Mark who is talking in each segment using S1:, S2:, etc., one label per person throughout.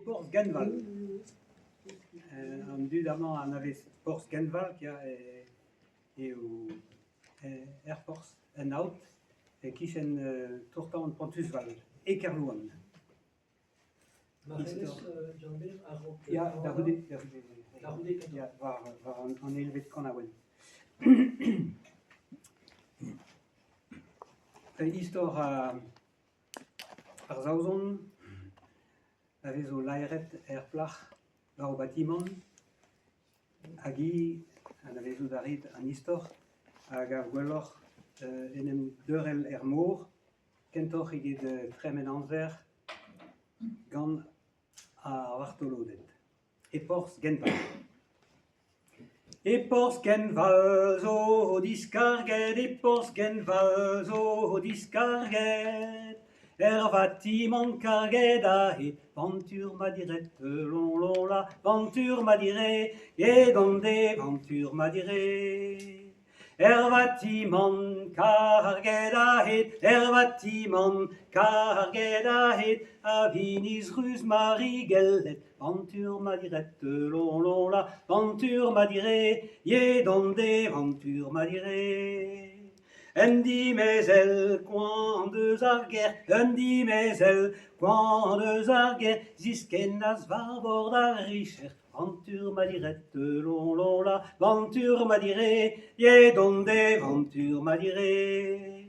S1: Pors Genval. En dudament en avait Pors Genval qui a et au Air Force en out et qui zijn tourtant Pontusval et Kerlouan. Ja, daar goed ik. Ja, waar aan heel wit kan houden. Histoire ar zaouzon, avait zo lairet plach war o bâtiment, hagi, an avait zo darit an histoire, hag ar gwelloc'h enem deurel mor, kentoch eget tremen anzer, gant a wartolodet. E Pors Genval. E Pors Genval zo diskarget, e Pors Genval zo diskarget, bâtiment karget ahe, venture ma diret, lon lon la, venture ma dire, et donde venture ma dire. Bâtiment karget ahe, bâtiment karget ahe, a vinis ruz Marie-Gellet, venture ma diret, lon lon la, venture ma dire, et donde venture ma dire. Un dimezel, coin de zarguer, un dimezel, coin de zarguer, zisken as varbord a richer, venture ma dirette, lon lon la, venture ma dire, ye donde venture ma dire.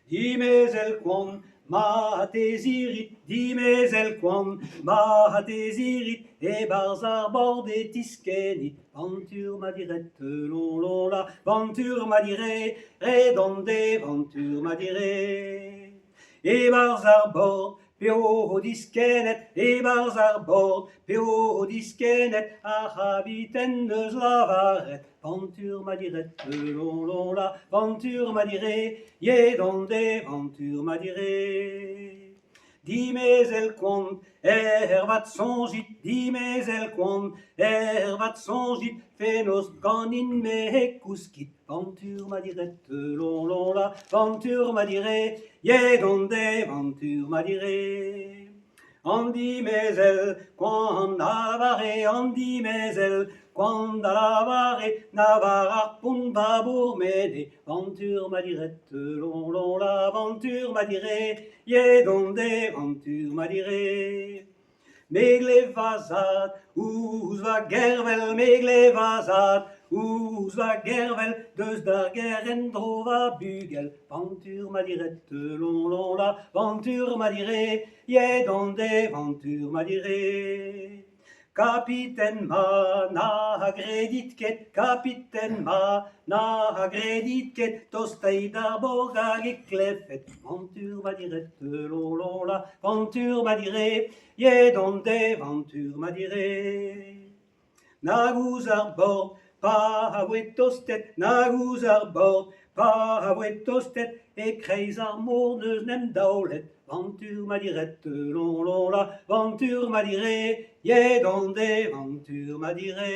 S1: Dimezel coin, ma tésirit, dimezel coin, ma tésirit, et barzar bord et tiskenit, venture ma dirette, lon lon la, venture ma dire, redonde venture ma dire. Et barzar bord, peo diskenet, et barzar bord, peo diskenet, a habiten de slavaret, venture ma dirette, lon lon la, venture ma dire, ye donde venture ma dire. Dimezel quant, vat songit, dimezel quant, vat songit, fenos ganin me kouskit, venture ma dirette, lon lon la, venture ma dire, ye donde venture ma dire. En dimezel, quant navare, en dimezel, quant navare, navara pun babour mene, venture ma dirette, lon lon la, venture ma dire, ye donde venture ma dire. Megle vazad, ouz va gervel, megle vazad, ouz va gervel, deus dar geren drova bugel, venture ma dirette, lon lon la, venture ma dire, ye donde venture ma dire. Capitaine ma, na agredit ket, capitaine ma, na agredit ket, tostei da borgag e klefet, venture ma dirette, lon lon la, venture ma dire, ye donde venture ma dire. Nagouz ar bord, pa avouet tostet, nagouz ar bord, pa avouet tostet, e kreiz ar mor neus nem daolet, venture ma dirette, lon lon la, venture ma dire, ye donde venture ma dire.